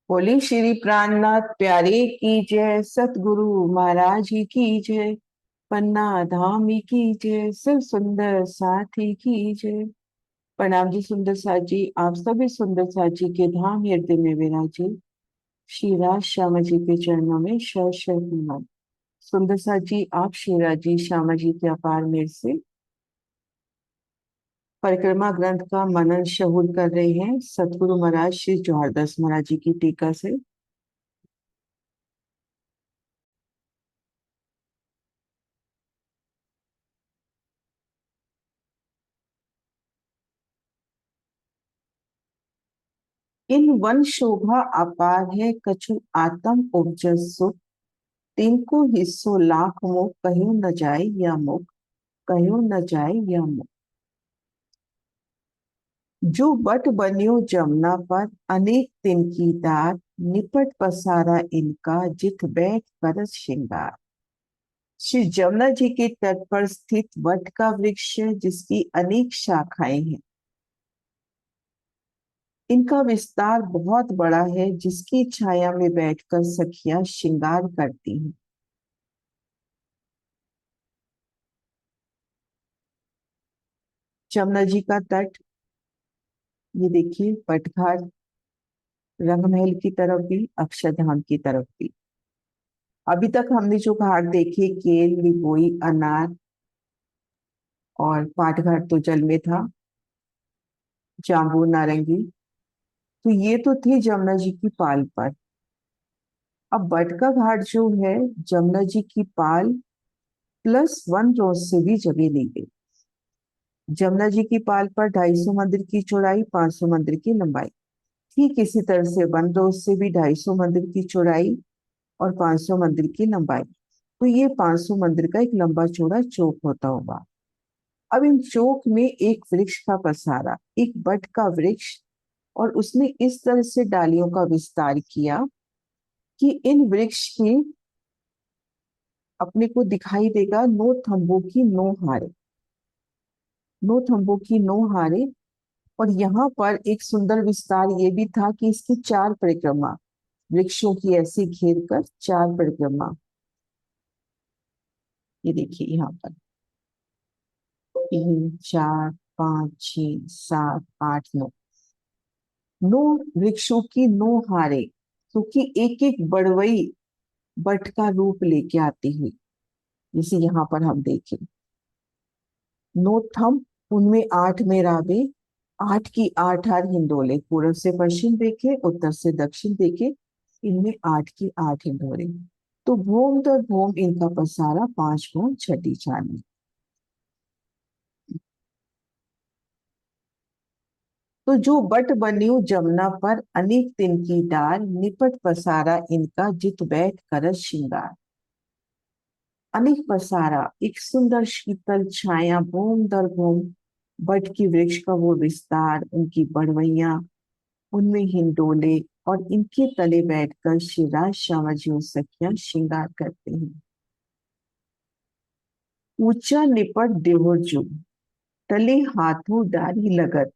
बोली श्री प्राणनाथ प्यारे की जय, सतगुरु महाराज जी की जय, पन्ना धाम ही की जय, शिव सुंदर साथी की जय। प्रणाम जी सुंदर साथ जी, आप सभी सुंदर साथ जी के धाम हृदय में विराजे श्री राज श्यामा जी के चरणों में शह शह नमन। सुंदर साथ जी, आप श्री राज जी श्यामा जी के अपार मेर से परिक्रमा ग्रंथ का मनन शहूर कर रहे हैं सतगुरु महाराज श्री जवाहरदास महाराज जी की टीका से। इन वन शोभा अपार है, कछु आत्म उपजस सुख। तिनको हिस्सो लाख मुख, कहो न जाए या मुख, कहो न जाए या मुख। जो बट बन्यो जमुना पर, अनेक तिनकी दार। निपट पसारा इनका, जित बैठ करस श्रृंगार। श्री जमुना जी के तट पर स्थित वट का वृक्ष है, जिसकी अनेक शाखाएं हैं। इनका विस्तार बहुत बड़ा है, जिसकी छाया में बैठकर सखियां श्रृंगार करती हैं। जमुना जी का तट, ये देखिए, पटघाट, रंगमहल की तरफ भी, अक्षरधाम की तरफ भी। अभी तक हमने जो घाट देखे, केल, लिबोई, अनार और पाटघाट तो जल में था, जाम्बू, नारंगी, तो ये तो थे जमुना जी की पाल पर। अब बटका घाट जो है, जमुना जी की पाल प्लस वन रोज से भी जगह ली गई। जमुना जी की पाल पर 250 मंदिर की चौड़ाई, 500 मंदिर की लंबाई। ठीक इसी तरह से वन रोज से भी 250 मंदिर की चौड़ाई और 500 मंदिर की लंबाई। तो ये 500 मंदिर का एक लंबा चौड़ा चौक होता होगा। अब इन चौक में एक वृक्ष का पसारा, एक बट का वृक्ष, और उसने इस तरह से डालियों का विस्तार किया कि इन वृक्ष के अपने को दिखाई देगा नो थंबों की नो हारे, नो थंबों की नो हारे। और यहाँ पर एक सुंदर विस्तार ये भी था कि इसकी चार परिक्रमा, वृक्षों की ऐसी घेर कर चार परिक्रमा। ये देखिए यहाँ पर 3 4 5 6 7 8 9, 9 वृक्षों की 9 हारे, क्योंकि एक एक बड़वई बट का रूप लेके आती हुई, जैसे यहाँ पर हम देखें 9 थंब, उनमें 8 मेराबे, 8 की 8 हार हिंडोले, पूर्व से पश्चिम देखे, उत्तर से दक्षिण देखे, इनमें 8 की 8 हिंडोले। तो भूम दर भूम इनका पसारा, 5 भूम छठी चांदी। तो जो बट बन्यो जमुना पर, अनेक तिनकी डार। निपट पसारा इनका, जित बैठ करस श्रृंगार। अनेक पसारा, एक सुंदर शीतल छाया, भूम दर भूम बट की वृक्ष का वो विस्तार, उनकी बड़वैया, उनमें हिंडोले, और इनके तले बैठकर शिवराज श्यामा जी और सखियां श्रृंगार करते हैं। ऊंचा निपट देवर जो, तले हाथों डारी लगत।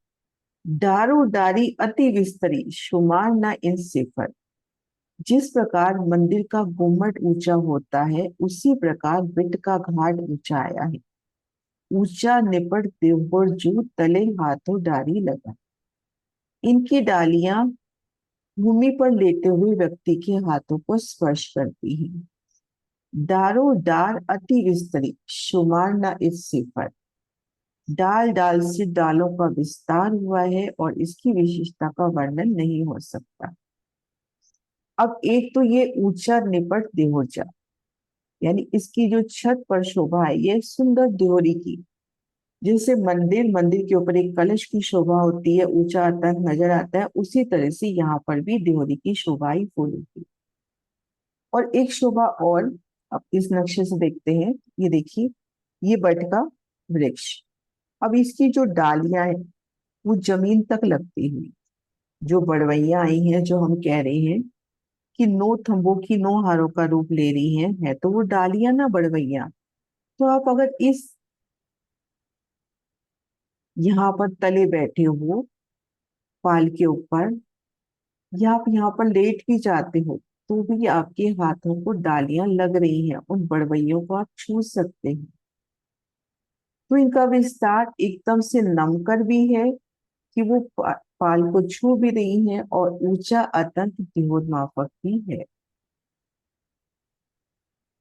डारो डारी अति विस्तरी, शुमार न इन सिफर। जिस प्रकार मंदिर का गुम्मट ऊंचा होता है, उसी प्रकार बिट का घाट ऊंचा आया है। ऊंचा निपट देवर जो, तले हाथों डारी लगा। इनकी डालियां भूमि पर लेटे हुए व्यक्ति के हाथों को स्पर्श करती हैं। डारो डार अति विस्तरी, शुमार न इस सिफर। डाल डाल से डालों का विस्तार हुआ है, और इसकी विशेषता का वर्णन नहीं हो सकता। अब एक तो ये ऊंचा निपट देहोजा, यानी इसकी जो छत पर शोभा है, ये सुंदर देहोरी की, जैसे मंदिर मंदिर के ऊपर एक कलश की शोभा होती है, ऊंचा आता है, नजर आता है, उसी तरह से यहाँ पर भी देहोरी की शोभा ही फूलों की। और एक शोभा और, अब इस नक्शे से देखते हैं, ये देखिए, ये बट का वृक्ष। अब इसकी जो डालियां हैं, वो जमीन तक लगती हुई, जो बड़वैया आई हैं, जो हम कह रहे हैं कि 9 थंबों की 9 हारों का रूप ले रही हैं, है तो वो डालियां ना बड़वैया। तो आप अगर इस यहाँ पर तले बैठे हो पाल के ऊपर, या आप यहाँ पर लेट भी जाते हो तो भी आपके हाथों को डालियां लग रही हैं, उन बड़वइयों को आप छू सकते हैं। तो इनका विस्तार एकदम से नमकर भी है कि वो पाल को छू भी रही हैं, और ऊंचा अत्यंत माफक भी है।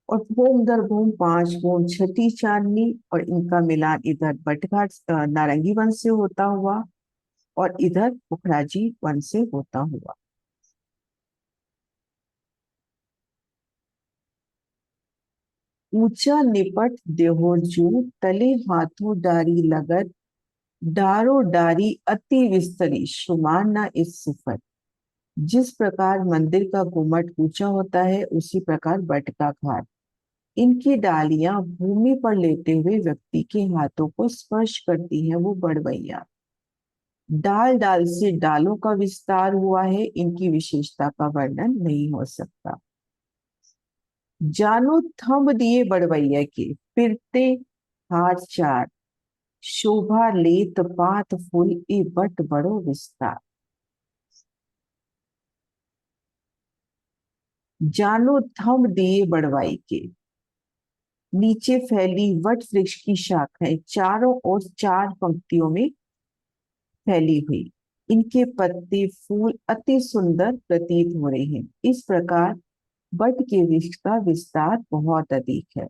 और भूम दर भूम पांच गुण छठी चांदनी, और इनका मिलान इधर बटघाट नारंगी वन से होता हुआ और इधर पुखराजी वन से होता हुआ। ऊंचा निपट देहोजू, तले हाथों डारी लगत, डारो डारी अति विस्तरी, शुमार न इस सिफत। जिस प्रकार मंदिर का गुम्मट ऊंचा होता है, उसी प्रकार बट का घाट। इनकी डालियां भूमि पर लेटे हुए व्यक्ति के हाथों को स्पर्श करती हैं, वो बड़वैया। डाल डाल से डालों का विस्तार हुआ है, इनकी विशेषता का वर्णन नहीं हो सकता। जानो थंब दिए बड़वैया के, फिरते हाथ चार, शोभा लेत पात फूल ए बट बड़ो विस्तार। जानो थंब दिए बड़वाई के, नीचे फैली वट वृक्ष की शाखाएं चारों ओर चार पंक्तियों में फैली हुई। इनके पत्ते फूल अति सुंदर प्रतीत हो रहे हैं। इस प्रकार वट के वृक्ष का विस्तार बहुत अधिक है।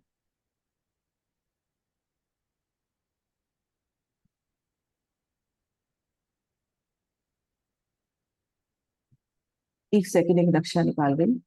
एक सेकंड, एक नक्शा निकाल रही।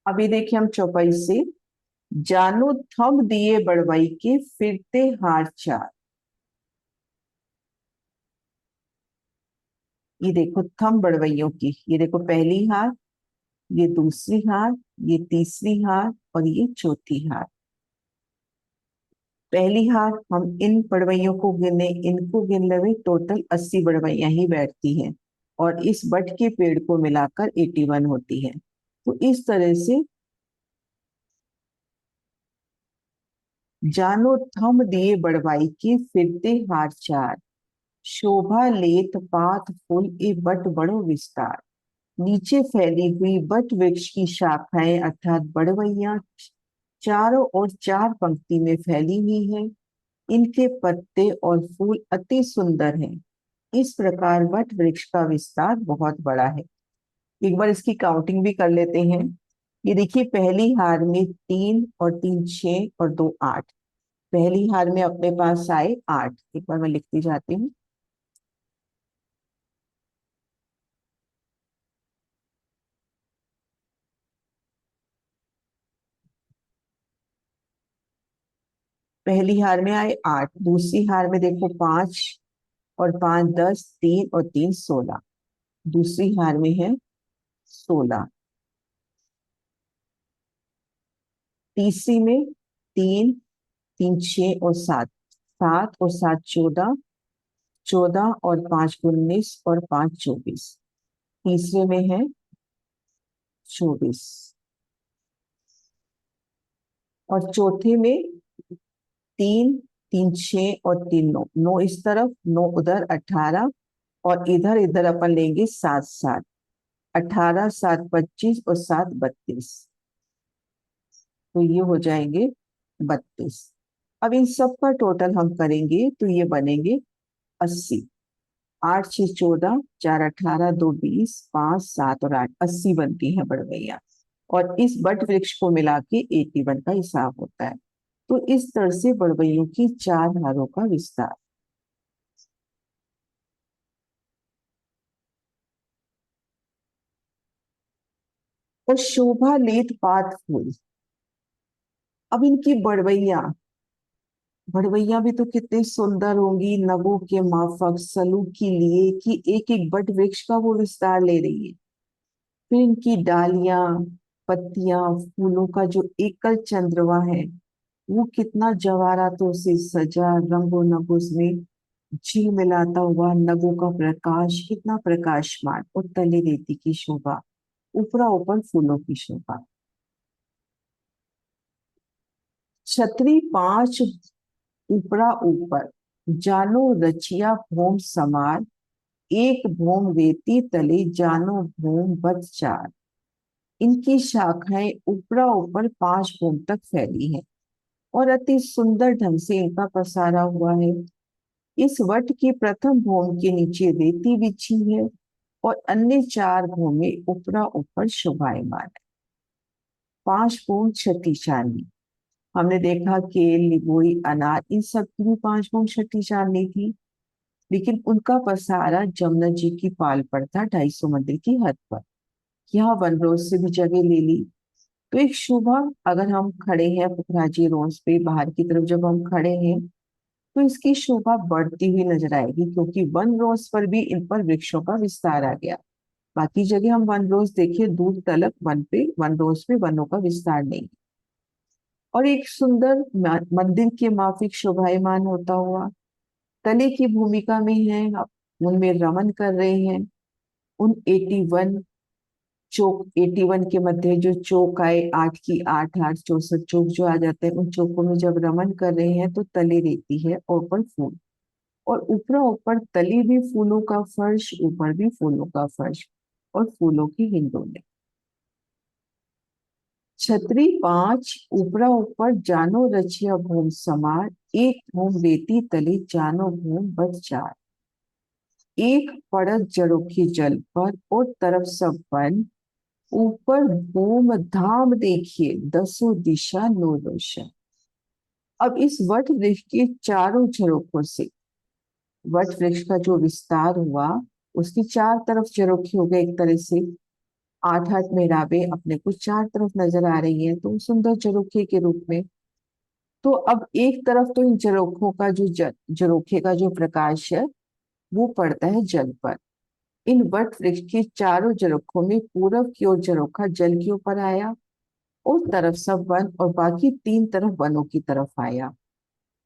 अभी देखिए हम चौपाई से, जानो थंब दिए बड़वाई के, फिरते हार चार। ये देखो थंब बड़वइयों की, ये देखो पहली हार, ये दूसरी हार, ये तीसरी हार और ये चौथी हार। पहली हार हम इन बड़वइयों को गिने, इनको गिन लेवे, टोटल 80 बड़वइयां ही बैठती हैं, और इस बट के पेड़ को मिलाकर 81 होती है। तो इस तरह से जानो थंब दिए बड़वाई के, फिरते हार चार, शोभा लेत पात फूल ए बट बड़ो विस्तार। नीचे फैली हुई बट वृक्ष की शाखाएं अर्थात बड़वइयां चारों ओर चार पंक्ति में फैली हुई हैं। इनके पत्ते और फूल अति सुंदर हैं। इस प्रकार वट वृक्ष का विस्तार बहुत बड़ा है। एक बार इसकी काउंटिंग भी कर लेते हैं। ये देखिए पहली हार में 3 और 3 6 और 2 8। पहली हार में अपने पास आए 8। एक बार मैं लिखती जाती हूँ। पहली हार में आए 8, दूसरी हार में देखो 5 और 5 10, 3 और 3 16। दूसरी हार में है 16। तीसरी में 3 3 6 और 7, 7 और 7 14, 14 और 5 19 और 5 24। तीसरे में है 24। और चौथे में 3 3 6 और 3 9, 9 इस तरफ 9 उधर 18, और इधर इधर अपन लेंगे 7 7। 18 7 25 और 7 32। तो ये हो जाएंगे 32। अब इन सब का टोटल हम करेंगे तो ये बनेंगे 80। 8 6 14, 4 18, 2 20, 5 7 और 8, 80 बनती है बड़वैया। और इस बट वृक्ष को मिला के 81 का हिसाब होता है। तो इस तरह से बड़वइयों की 4 हारों का विस्तार। और शोभा लेत पात फूल। अब इनकी बड़वैया, बड़वैया भी तो कितनी सुंदर होंगी, नगों के माफक सलूक की लिए कि एक एक बट वृक्ष का वो विस्तार ले रही है। फिर इनकी डालियां, पत्तियां, फूलों का जो एकल चंद्रमा है वो कितना जवाहरातों से सजा, रंगों नगों में झिलमिलाता हुआ, नगों का प्रकाश कितना प्रकाशमान, और तले रेती की शोभा, ऊपरा ऊपर फूलों की शोभा। छतरी पांच ऊपरा ऊपर, जानो रचिया भोम समार, एक भोम रेती तले जानो भोम बद चार। इनकी शाखाएं ऊपरा ऊपर 5 भोम तक फैली हैं और अति सुंदर ढंग से इनका पसारा हुआ है। इस वट की प्रथम भोम के नीचे रेती बिछी है और अन्य 4 भोमे ऊपरा ऊपर शोभायमान है। 5 भोम छठी चांदी। हमने देखा केल, लिबोई, अनार, इन सब की भी 5 भोम छठी चांदी थी, लेकिन उनका पसारा जमुना जी की पाल पर था, 250 मंदिर की हद पर। यहाँ वन रोज से भी जगह ले ली। तो एक शुभा, अगर हम खड़े हैं पुखराजी रोज पे, बाहर की तरफ जब हम खड़े हैं तो इसकी शोभा बढ़ती हुई नजर आएगी, क्योंकि वन रोज पर भी इन पर वृक्षों का विस्तार आ गया। बाकी जगह हम वन रोज देखिए, दूर तलक वन रोज पे वनों का विस्तार नहीं। और एक सुंदर मंदिर के माफिक शोभायमान होता हुआ तले की भूमिका में है, आप उनमें रमन कर रहे हैं। उन 81 चौक, 81 के मध्य जो चौक आए, 8 की 8, 8 64 चौक जो आ जाते हैं, उन चौकों में जब रमन कर रहे हैं तो तले रहती है और ऊपर फूल, और ऊपरा ऊपर तली भी फूलों का फर्श, ऊपर भी फूलों का फर्श और फूलों की हिंडोले। छतरी पांच ऊपरा ऊपर, जानो रचिया भूम समार, एक भूम रेती तले जानो भूम बद चार। एक पड़त जड़ोखी जल पर और तरफ सब वन, ऊपर भूम धाम देखिए 10 दिशा नो रोशन। अब इस वट वृक्ष के चारों झरोखों से, वट वृक्ष का जो विस्तार हुआ उसकी 4 तरफ झरोखे हो गए, एक तरह से 8 8 मेहराबें अपने को 4 तरफ नजर आ रही हैं, तो सुंदर झरोखे के रूप में। तो अब एक तरफ तो इन झरोखों का जो झरोखे का जो प्रकाश है वो पड़ता है जल पर। इन वट वृक्ष के चारों झरोखों में पूरब की ओर झरोखा जल के ऊपर आया, उस तरफ सब वन और बाकी 3 तरफ वनों की तरफ आया।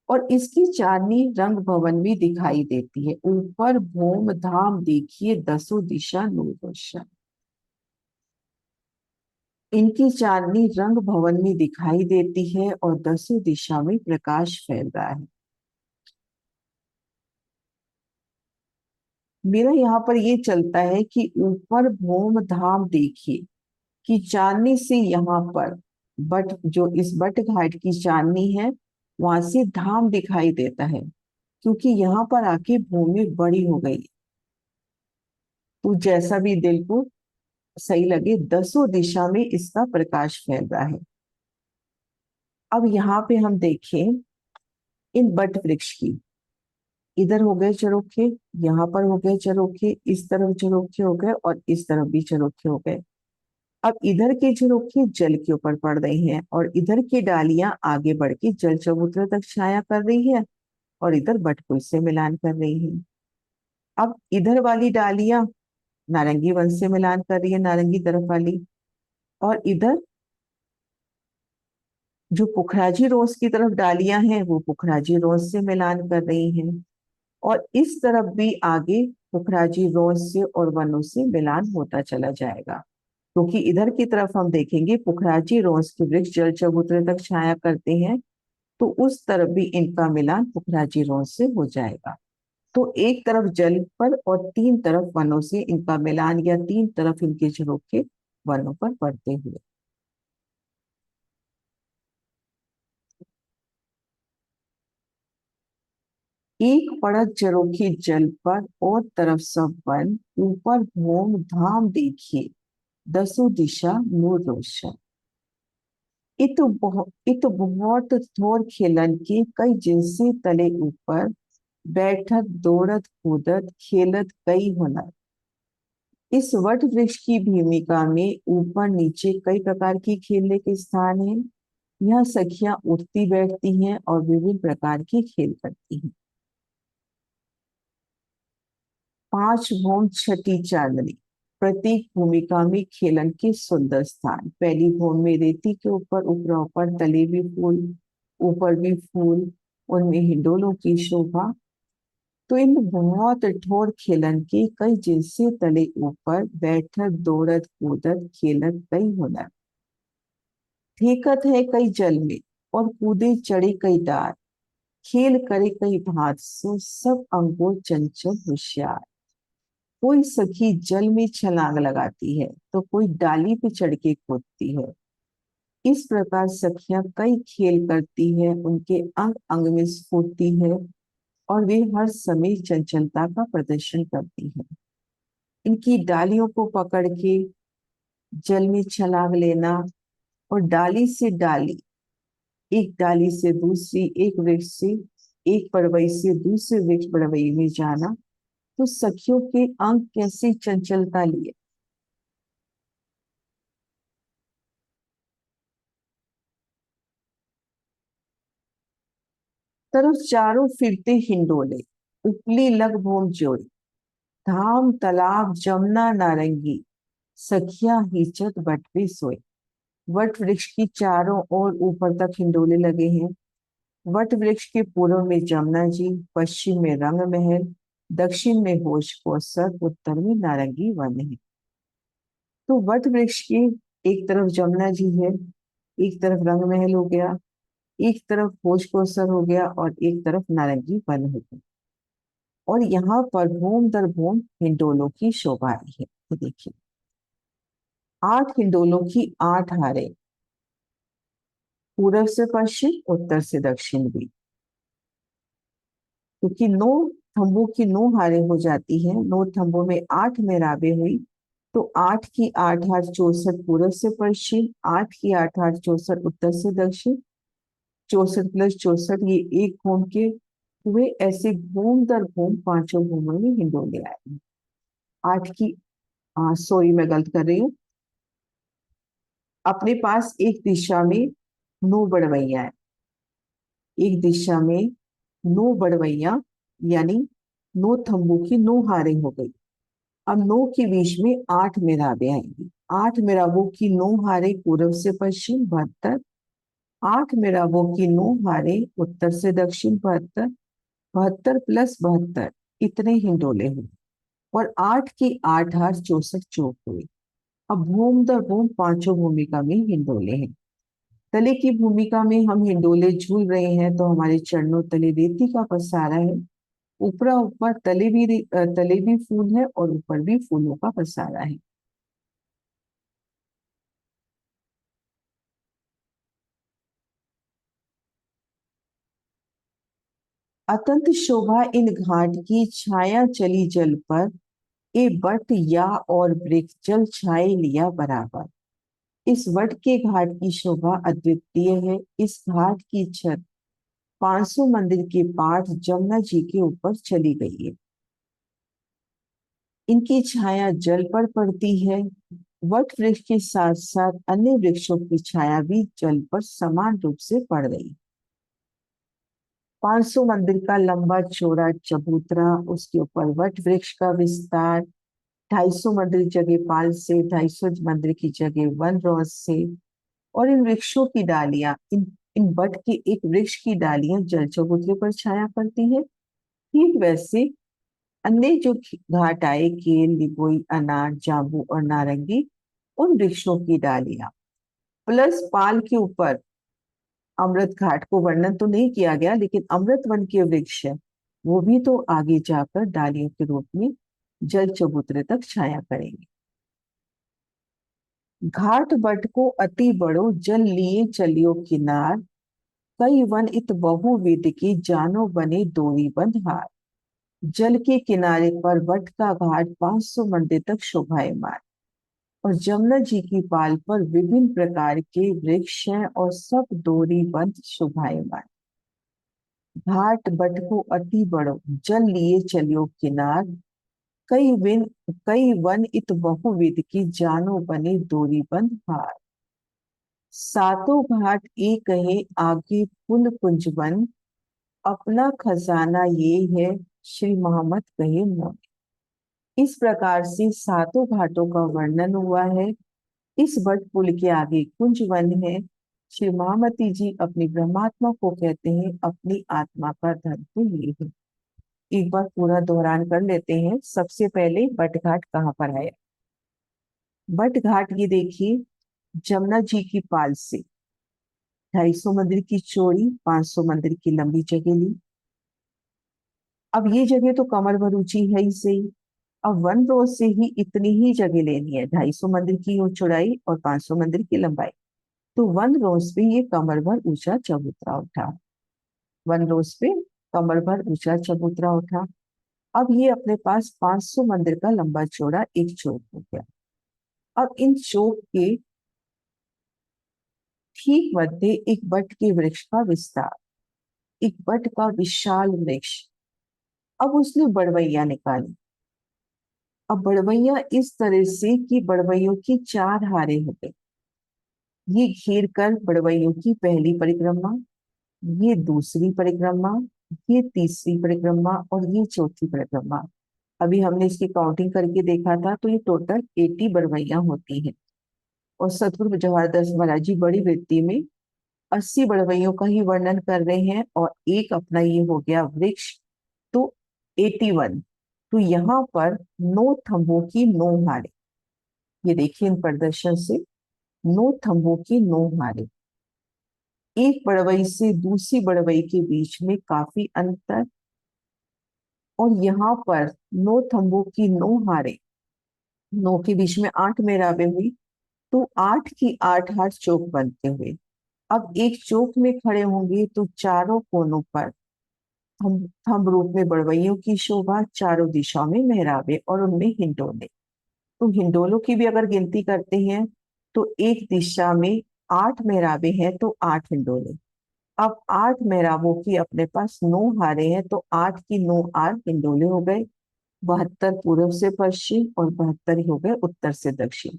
और इसकी चांदनी रंग भवन में दिखाई देती है, ऊपर भूम धाम देखिए 10 दिशा नूर रोशन। इनकी चांदनी रंग भवन में दिखाई देती है और 10 दिशा में प्रकाश फैल रहा है। मेरा यहाँ पर ये चलता है कि ऊपर भूम धाम देखिए कि चांदनी से यहाँ पर बट, जो इस बट घाट की चांदनी है, वहां से धाम दिखाई देता है, क्योंकि यहाँ पर आके भूमि बड़ी हो गई। तो जैसा भी दिल को सही लगे, 10 दिशा में इसका प्रकाश फैल रहा है। अब यहाँ पे हम देखें इन बट वृक्ष की, इधर हो गए चरोखे, यहाँ पर हो गए चरोखे, इस तरफ चरोखे हो गए और इस तरफ भी चरोखे हो गए। अब इधर के झरोखे जल के ऊपर पड़ रही हैं और इधर की डालियां आगे बढ़ के जल चबूतरे तक छाया कर रही है और इधर बटकुल से मिलान कर रही है। अब इधर वाली डालियां नारंगी वन से मिलान कर रही है, नारंगी तरफ वाली, और इधर जो पुखराजी रोज की तरफ डालियां हैं वो पुखराजी रोज से मिलान कर रही हैं, और इस तरफ भी आगे पुखराजी रोज से और वनों से मिलान होता चला जाएगा, क्योंकि इधर की तरफ हम देखेंगे पुखराजी रोज के वृक्ष जल चबूतरे तक छाया करते हैं, तो उस तरफ भी इनका मिलान पुखराजी रोज से हो जाएगा। तो एक तरफ जल पर और 3 तरफ वनों से इनका मिलान, या 3 तरफ इनके झरोखे वनों पर पड़ते हुए। एक पड़त झरोखी जल पर और तरफ सब वन, ऊपर भूम धाम देखिए 10 दिशा नूर रोशन। इत बहुत थोर खेलन के कई जिनसे तले ऊपर, बैठत दौड़त कूदत खेलत कई हुनर। इस वट वृक्ष की भूमिका में ऊपर नीचे कई प्रकार की खेलने के स्थान हैं। यहाँ सखियां उठती बैठती हैं और विभिन्न प्रकार के खेल करती हैं। 5 भोम छठी चांदनी। प्रत्येक भूमिका में खेलन के सुंदर स्थान। पहली भूमि में रेती के ऊपर ऊपरा ऊपर तले भी फूल, ऊपर भी फूल, उनमें हिंडोलों की शोभा। तो इन बहुत ठोर खेलन के कई जिनसे तले ऊपर बैठक दौड़त कूदत खेलत कई हुनर। फेंकत है कई जल में और कूदे चढ़े कई डार, खेल करे कई भांत सो सब अंगो चंचल होशियार। कोई सखी जल में छलांग लगाती है तो कोई डाली पे चढ़ के कूदती है। इस प्रकार सखियां कई खेल करती हैं, उनके अंग अंग में स्फूर्ति है और वे हर समय चंचलता का प्रदर्शन करती हैं। इनकी डालियों को पकड़ के जल में छलांग लेना और डाली से डाली, एक डाली से दूसरी, एक वृक्ष से एक पड़वई से दूसरे वृक्ष पड़वई में जाना, तो सखियों के अंग कैसी चंचलता लिए। तरफ चारों फिरते हिंडोले, उपली लग भूम जोड़ी, धाम तालाब जमुना नारंगी, सखियां हिचत बट पे सोए। वट वृक्ष की चारों ओर ऊपर तक हिंडोले लगे हैं। वट वृक्ष के पूर्व में जमुना जी, पश्चिम में रंग महल, दक्षिण में होश कोसर, उत्तर में नारंगी वन है। तो वट वृक्ष की एक तरफ जमुना जी है, एक तरफ रंग महल हो गया, एक तरफ होश कोसर हो गया और एक तरफ नारंगी वन हो गया। और यहाँ पर भूम दर भूम हिंडोलों की शोभा आई है। तो देखिए, 8 हिंडोलों की 8 हारें, पूरब से पश्चिम उत्तर से दक्षिण भी, क्योंकि 9 थंबों की 9 हारें हो जाती हैं, 9 थंबों में 8 मेराबे हुई, तो 8 की 8 हार 64 पूरब से पश्चिम, 8 की 8 हार 64 उत्तर से दक्षिण, 64 प्लस 64 ये एक घूम के हुए। ऐसे घूम दर घूम पांचों घूमों में हिंडोले आए। 8 की, सॉरी मैं गलत कर रही हूँ, अपने पास एक दिशा में 9 बड़वैया है, एक दिशा में 9 बड़वैया, यानी 9 थंबों की 9 हारें हो गई। अब 9 के बीच में 8 मेराबे आएंगी। 8 मेराबों की 9 हारें पूर्व से पश्चिम 72, 8 मेराबों की 9 हारें उत्तर से दक्षिण 72, 72 प्लस 72 इतने हिंडोले हुए। और 8 की 8 हार 64 चौक हुई। अब भूम दर भूम पांचों भूमिका में हिंडोले हैं। तले की भूमिका में हम हिंडोले झूल रहे हैं, तो हमारे चरणों तले रेती का पसारा है। ऊपरा ऊपर तले भी फूल है और ऊपर भी फूलों का पसारा है। अतंत शोभा इन घाट की, छाया चली जल पर, ए बट या और वृक्ष जल छाए लिया बराबर। इस वट के घाट की शोभा अद्वितीय है। इस घाट की छत 500 मंदिर के पाठ जमुना जी के ऊपर चली गई है। इनकी छाया जल पर पड़ती है। वट वृक्ष के साथ साथ अन्य वृक्षों की छाया भी जल पर समान रूप से पड़ रही। 500 मंदिर का लंबा चौड़ा चबूतरा, उसके ऊपर वट वृक्ष का विस्तार, 250 मंदिर जगह पाल से, 250 मंदिर की जगह वन रोज से। और इन वृक्षों की डालियां, इन बट के एक वृक्ष की डालियां जल चबूतरे पर छाया करती है। ठीक वैसे अन्य जो घाट आए, केल, लिबोई, अनार, जांबू और नारंगी, उन वृक्षों की डालियां प्लस पाल के ऊपर अमृत घाट को वर्णन तो नहीं किया गया, लेकिन अमृत वन के वृक्ष है, वो भी तो आगे जाकर डालियों के रूप में जल चबूतरे तक छाया करेंगे। घाट बट को अति बड़ो, जल लिए चलियो किनार, कई वन इत बहुविध की, जानो बने दोई बंध हार। जल के किनारे पर वट का घाट 500 मंदिर तक शोभायमान, और जमुना जी की पाल पर विभिन्न प्रकार के वृक्ष हैं और सब डोरी बंद शोभायमान। घाट बट को अति बड़ो, जल लिए चलियो किनार, कई वन इत बहुविध की, जानो बने दोरी बंद हार। सातों घाट एक है आगे पुल कुंजवन, अपना खजाना ये है श्री मोहम्मद कहे मोल। इस प्रकार से सातों घाटों का वर्णन हुआ है। इस वट पुल के आगे कुंज वन है। श्री महामती जी अपनी ब्रह्मात्मा को कहते हैं अपनी आत्मा का धर्म तो ये है। एक बार पूरा दोहरान कर लेते हैं। सबसे पहले बट घाट कहाँ पर आया। बट घाट ये देखिए, जमुना जी की पाल से 250 मंदिर की चौड़ी, 500 मंदिर की लंबी जगह ली। अब ये जगह तो कमर भर ऊंची है ही सही। अब वन रोड से ही इतनी ही जगह लेनी है, 250 मंदिर की चौड़ाई और 500 मंदिर की लंबाई। तो वन रोज पे ये कमर भर ऊंचा चबूतरा उठा। वन रोज पे कमर भर ऊंचा चबूतरा उठा। अब ये अपने पास 500 मंदिर का लंबा चौड़ा एक चौक हो गया। अब इन चौक के ठीक मध्य एक बट के वृक्ष का विस्तार, एक बट का विशाल वृक्ष। अब उसने बड़वैया निकाली। अब बड़वैया इस तरह से कि बड़वैयों की 4 हारे हो गए। ये घेर कर बड़वैयों की पहली परिक्रमा, ये दूसरी परिक्रमा, ये तीसरी परिक्रमा और ये चौथी परिक्रमा। अभी हमने इसकी काउंटिंग करके देखा था तो ये टोटल 80 बड़वैया होती हैं। और सतगुरु जवाहरदास महाराज जी बड़ी वृत्ति में 80 बड़वैयों का ही वर्णन कर रहे हैं और एक अपना ये हो गया वृक्ष, तो 81। तो यहाँ पर 9 थंबों की 9 हारे। ये देखिए इन प्रदर्शन से 9 थंबों की 9 हारे। एक बड़वई से दूसरी बड़वई के बीच में काफी अंतर। और यहाँ पर 9 थंबों की 9 हारे, 9 के बीच में 8 मेराबे हुई। तो 8 की 8 हाथ चौक बनते हुए अब एक चौक में खड़े होंगे तो चारों कोनों पर हम थंब रूप में बड़वइयों की शोभा, चारों दिशाओं में मेहराबे और उनमें हिंडोले। तो हिंडोलों की भी अगर गिनती करते हैं तो एक दिशा में 8 मेहराबे हैं तो 8 हिंडोले। अब 8 मेहराबों की अपने पास 9 हारे हैं तो 8 की 9 आर हिंडोले हो गए। 72 पूर्व से पश्चिम और 72 ही हो गए उत्तर से दक्षिण।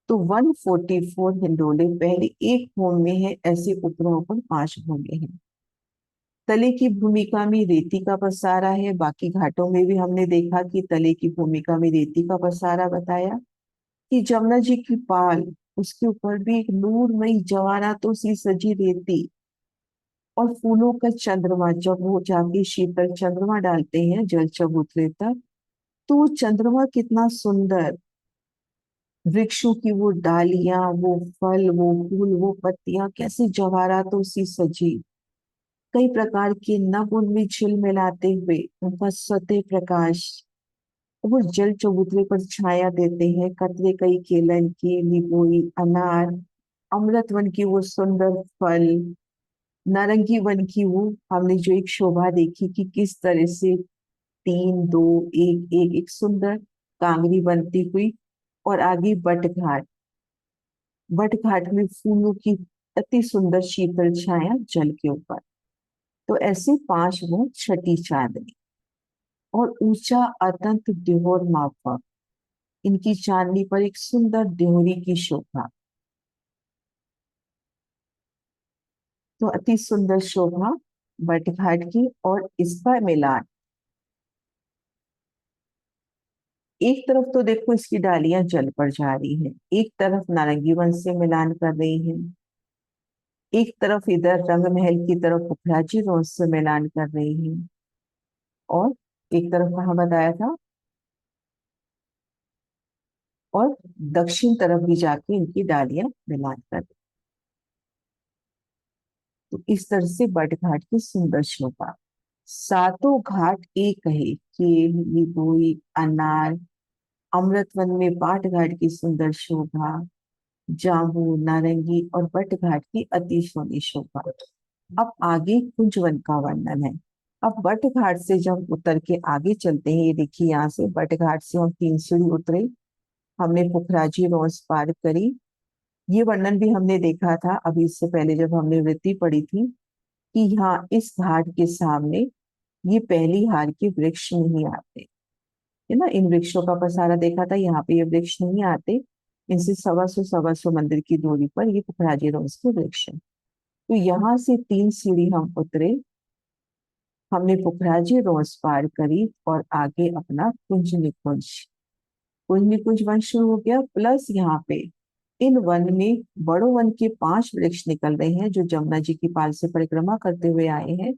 तो 144 हिंडोले पहले एक भूमि में है, ऐसे ऊपर ऊपर 5 भूमि हैं। तले की भूमिका में रेती का पसारा है। बाकी घाटों में भी हमने देखा कि तले की भूमिका में रेती का पसारा बताया कि जमुना जी की पाल, उसके ऊपर भी एक नूरमयी जवाहरातों सी सजी रेती और फूलों का चंद्रमा। जब वो जाके शीतल चंद्रमा डालते हैं जल चबूतरे तक, तो वो चंद्रमा कितना सुंदर, वृक्षों की वो डालियां, वो फल, वो फूल, वो पत्तियां कैसे जवाहरातों सी सजी, कई प्रकार के नभ उनमें झिलमिलाते हुए उनका सतह प्रकाश। वो जल चबूतरे पर छाया देते हैं। कतरे कई केलन की, लिबोई, अनार, अमृत वन की वो सुंदर फल, नारंगी वन की वो हमने जो एक शोभा देखी कि किस तरह से 3 2 1 1 एक सुंदर कांगरी बनती हुई। और आगे बट घाट, बट घाट में फूलों की अति सुंदर शीतल छाया जल के ऊपर। तो ऐसे 5 वो छठी चांदनी। और ऊंचा अत्यंत देहोर मापक, इनकी चांदनी पर एक सुंदर देहरी की शोभा। तो अति सुंदर शोभा बट घाट की। और इसका मिलान, एक तरफ तो देखो इसकी डालियां जल पर जा रही हैं, एक तरफ नारंगी वन से मिलान कर रही हैं, एक तरफ इधर रंग महल की तरफ पुखराजी रोड से मिलान कर रही हैं, और एक तरफ कहाँ बताया था, और दक्षिण तरफ भी जाके इनकी डालियां मिलान कर रही। तो इस तरह से बट घाट की सुंदर शोभा। सातों घाट एक है, केल, लिबोई, अनार, अमृत वन में पाट घाट की सुंदर शोभा, जांबू, नारंगी और बट घाट की अति सोनी शोभा। अब आगे कुंजवन का वर्णन है। अब बट घाट से जब उतर के आगे चलते हैं, ये देखिए यहाँ से बट घाट से हम 3 सीढ़ी उतरे, हमने पुखराजी रोज पार करी। ये वर्णन भी हमने देखा था अभी इससे पहले जब हमने वृत्ति पढ़ी थी कि यहाँ इस घाट के सामने ये पहली हार के वृक्ष नहीं आते, है ना। इन वृक्षों का पसारा देखा था, यहाँ पे ये वृक्ष नहीं आते। इनसे 125 मंदिर की दूरी पर ये पुखराजी रोज के वृक्ष है। तो यहाँ से 3 सीढ़ी हम उतरे, हमने पुखराजी रोज पार करी और आगे अपना कुंज निकुंज कुछ निकुंज वन शुरू हो गया, प्लस यहाँ पे इन वन में बड़ो वन के 5 वृक्ष निकल रहे हैं जो जमुना जी की पाल से परिक्रमा करते हुए आए हैं।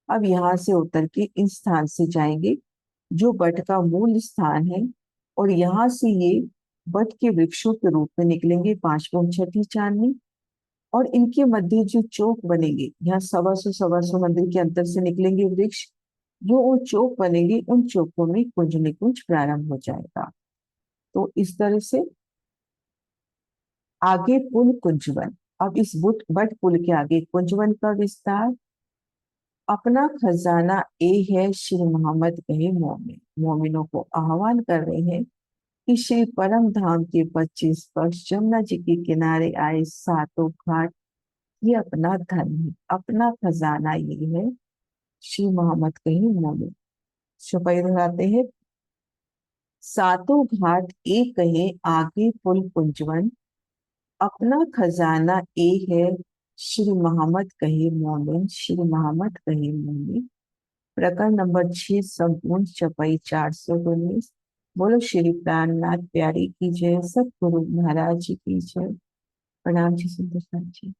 अब यहाँ से उतर के इस स्थान से जाएंगे जो बट का मूल स्थान है, और यहाँ से ये बट के वृक्षों के रूप में निकलेंगे 5 छठी चांदनी। और इनके मध्य जो चौक बनेंगे, यहाँ 125 मंदिर के अंतर से निकलेंगे वृक्ष, जो वो चौक बनेंगे उन चौकों में कुंज निकुंज प्रारंभ हो जाएगा। तो इस तरह से आगे पुल कुंजवन। अब इस बुट बट पुल के आगे कुंजवन का विस्तार। अपना खजाना ए है श्री मोहम्मद कहे मोमिन, मोमिनों को आह्वान कर रहे हैं कि श्री परम धाम के 25 वर्ष जमुना जी के किनारे आए सातों घाट ये अपना धन है, अपना खजाना ये है श्री मोहम्मद कहे मोमिन। शपथ दिलाते हैं, सातों घाट एक कहे आगे पुल कुंजवन, अपना खजाना ए है श्री मोहम्मद कहे मोमिन, श्री मोहम्मद कहे मोमिन। प्रकरण नंबर 6 संपूर्ण चपाई 419। बोलो श्री प्राणनाथ प्यारी की जय, सतगुरु महाराज जी की जय। प्रणाम जी सुंदर जी।